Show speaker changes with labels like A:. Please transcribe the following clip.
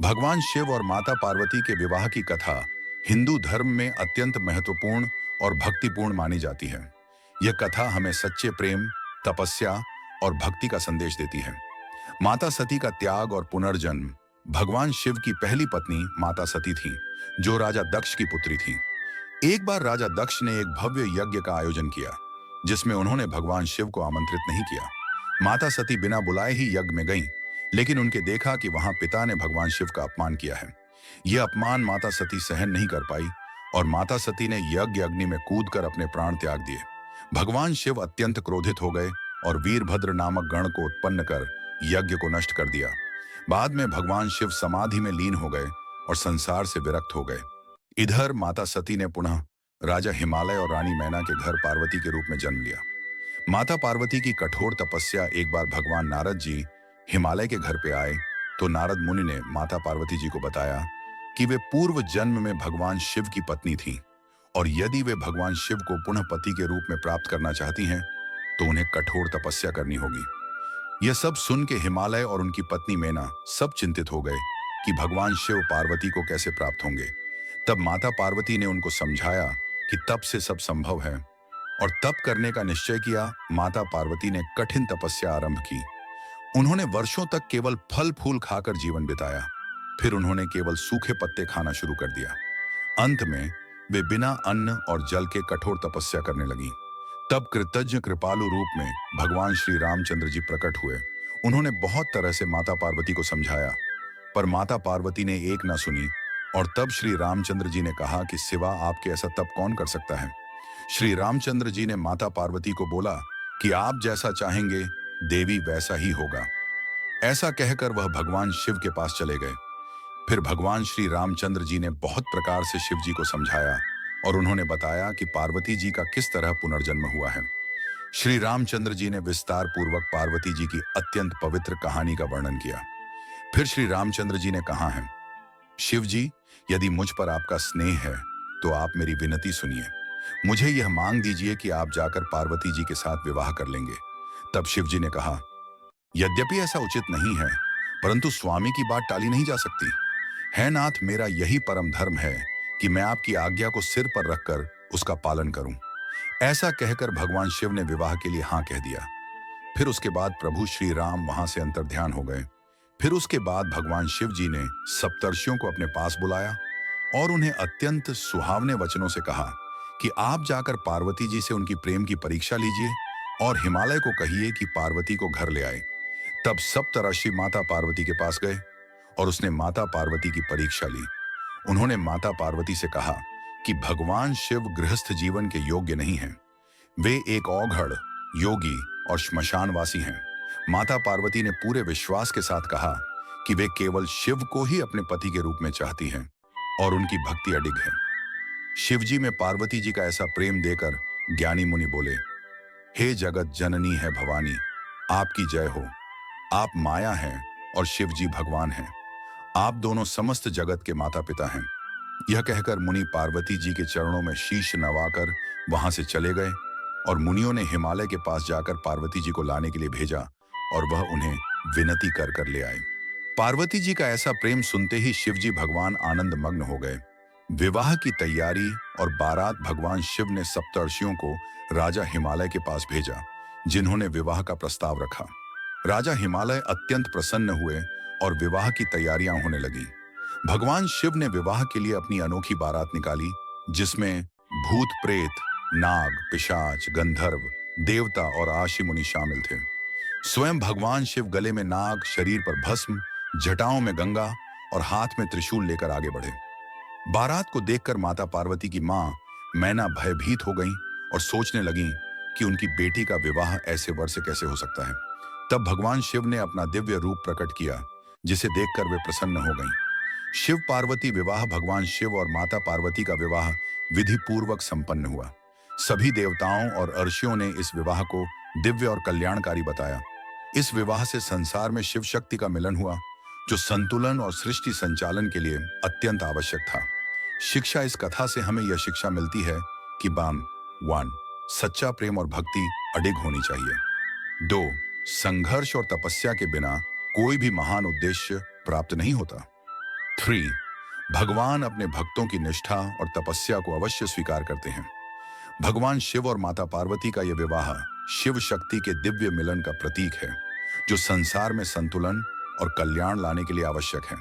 A: भगवान शिव और माता पार्वती के विवाह की कथा हिंदू धर्म में अत्यंत महत्वपूर्ण और भक्तिपूर्ण मानी जाती है। यह कथा हमें सच्चे प्रेम, तपस्या और भक्ति का संदेश देती है। माता सती का त्याग और पुनर्जन्म। भगवान शिव की पहली पत्नी माता सती थी, जो राजा दक्ष की पुत्री थी। एक बार राजा दक्ष ने एक भव्य यज्ञ का आयोजन किया, जिसमें उन्होंने भगवान शिव को आमंत्रित नहीं किया। माता सती बिना बुलाए ही यज्ञ में गईं, लेकिन उनके देखा कि वहां पिता ने भगवान शिव का अपमान किया है। यह अपमान माता सती सहन नहीं कर पाई और माता सती ने यज्ञ अग्नि में कूदकर अपने प्राण त्याग दिए। भगवान शिव अत्यंत क्रोधित हो गए और वीरभद्र नामक गण को उत्पन्न कर यज्ञ को नष्ट कर दिया। बाद में भगवान शिव समाधि में लीन हो गए और संसार से विरक्त हो गए। इधर माता सती ने पुनः राजा हिमालय और रानी मैना के घर पार्वती के रूप में जन्म लिया। माता पार्वती की कठोर तपस्या। एक बार भगवान नारद जी हिमालय के घर पे आए तो नारद मुनि ने माता पार्वती जी को बताया कि वे पूर्व जन्म में भगवान शिव की पत्नी थीं और यदि वे भगवान शिव को पुनः पति के रूप में प्राप्त करना चाहती हैं तो उन्हें कठोर तपस्या करनी होगी। यह सब सुन के हिमालय और उनकी पत्नी मैना सब चिंतित हो गए कि भगवान शिव पार्वती को कैसे प्राप्त होंगे। तब माता पार्वती ने उनको समझाया कि तप से सब संभव है और तप करने का निश्चय किया। माता पार्वती ने कठिन तपस्या आरंभ की। उन्होंने वर्षों तक केवल फल फूल खाकर जीवन बिताया। फिर उन्होंने केवल सूखे पत्ते खाना शुरू कर दिया। अंत में वे बिना अन्न और जल के कठोर तपस्या करने लगी। तब कृतज्ञ कृपालु रूप में भगवान श्री रामचंद्र जी प्रकट हुए। उन्होंने बहुत तरह से माता पार्वती को समझाया, पर माता पार्वती ने एक न सुनी। और तब श्री रामचंद्र जी ने कहा कि सिवा आपके ऐसा तप कौन कर सकता है। श्री रामचंद्र जी ने माता पार्वती को बोला कि आप जैसा चाहेंगे देवी वैसा ही होगा। ऐसा कहकर वह भगवान शिव के पास चले गए। फिर भगवान श्री रामचंद्र जी ने बहुत प्रकार से शिव जी को समझाया और उन्होंने बताया कि पार्वती जी का किस तरह पुनर्जन्म हुआ है। श्री रामचंद्र जी ने विस्तार पूर्वक पार्वती जी की अत्यंत पवित्र कहानी का वर्णन किया। फिर श्री रामचंद्र जी ने कहा है, शिव जी, यदि मुझ पर आपका स्नेह है तो आप मेरी विनती सुनिए। मुझे यह मांग दीजिए कि आप जाकर पार्वती जी के साथ विवाह कर लेंगे। तब शिव जी ने कहा, यद्यपि ऐसा उचित नहीं है, परंतु स्वामी की बात टाली नहीं जा सकती है नाथ। मेरा यही परम धर्म है कि मैं आपकी आज्ञा को सिर पर रखकर उसका पालन करूं। ऐसा कहकर भगवान शिव ने विवाह के लिए हाँ कह दिया। फिर उसके बाद प्रभु श्री राम वहां से अंतर्ध्यान हो गए। फिर उसके बाद भगवान शिव जी ने सप्तर्षियों को अपने पास बुलाया और उन्हें अत्यंत सुहावने वचनों से कहा कि आप जाकर पार्वती जी से उनकी प्रेम की परीक्षा लीजिए और हिमालय को कहिए कि पार्वती को घर ले आए। तब सप्तऋषि माता पार्वती के पास गए और उसने माता पार्वती की परीक्षा ली। उन्होंने माता पार्वती से कहा कि भगवान शिव गृहस्थ जीवन के योग्य नहीं हैं। वे एक औघड़, योगी और श्मशानवासी हैं। माता पार्वती ने पूरे विश्वास के साथ कहा कि वे केवल शिव को ही अपने पति के रूप में चाहती हैं और उनकी भक्ति अडिग है। शिव जी में पार्वती जी का ऐसा प्रेम देकर ज्ञानी मुनि बोले, हे जगत जननी है भवानी, आपकी जय हो। आप माया हैं और शिव जी भगवान हैं। आप दोनों समस्त जगत के माता पिता हैं। यह कहकर मुनि पार्वती जी के चरणों में शीश नवाकर वहां से चले गए और मुनियों ने हिमालय के पास जाकर पार्वती जी को लाने के लिए भेजा और वह उन्हें विनती कर कर ले आए। पार्वती जी का ऐसा प्रेम सुनते ही शिव जी भगवान आनंद मग्न हो गए। विवाह की तैयारी और बारात। भगवान शिव ने सप्तर्षियों को राजा हिमालय के पास भेजा, जिन्होंने विवाह का प्रस्ताव रखा। राजा हिमालय अत्यंत प्रसन्न हुए और विवाह की तैयारियां होने लगी। भगवान शिव ने विवाह के लिए अपनी अनोखी बारात निकाली, जिसमें भूत प्रेत, नाग, पिशाच, गंधर्व, देवता और आशी मुनि शामिल थे। स्वयं भगवान शिव गले में नाग, शरीर पर भस्म, जटाओं में गंगा और हाथ में त्रिशूल लेकर आगे बढ़े। बारात को देखकर माता पार्वती की मां मैना भयभीत हो गईं और सोचने लगी कि उनकी बेटी का विवाह ऐसे वर से कैसे हो सकता है। तब भगवान शिव ने अपना दिव्य रूप प्रकट किया, जिसे देखकर वे प्रसन्न हो गईं। शिव पार्वती विवाह। भगवान शिव और माता पार्वती का विवाह विधि पूर्वक संपन्न हुआ। सभी देवताओं और अर्षियों ने इस विवाह को दिव्य और कल्याणकारी बताया। इस विवाह से संसार में शिव शक्ति का मिलन हुआ, जो संतुलन और सृष्टि संचालन के लिए अत्यंत आवश्यक था। शिक्षा। इस कथा से हमें यह शिक्षा मिलती है कि 1. सच्चा प्रेम और भक्ति अडिग होनी चाहिए। 2. संघर्ष और तपस्या के बिना कोई भी महान उद्देश्य प्राप्त नहीं होता। 3. भगवान अपने भक्तों की निष्ठा और तपस्या को अवश्य स्वीकार करते हैं। भगवान शिव और माता पार्वती का यह विवाह शिव शक्ति के दिव्य मिलन का प्रतीक है, जो संसार में संतुलन और कल्याण लाने के लिए आवश्यक है।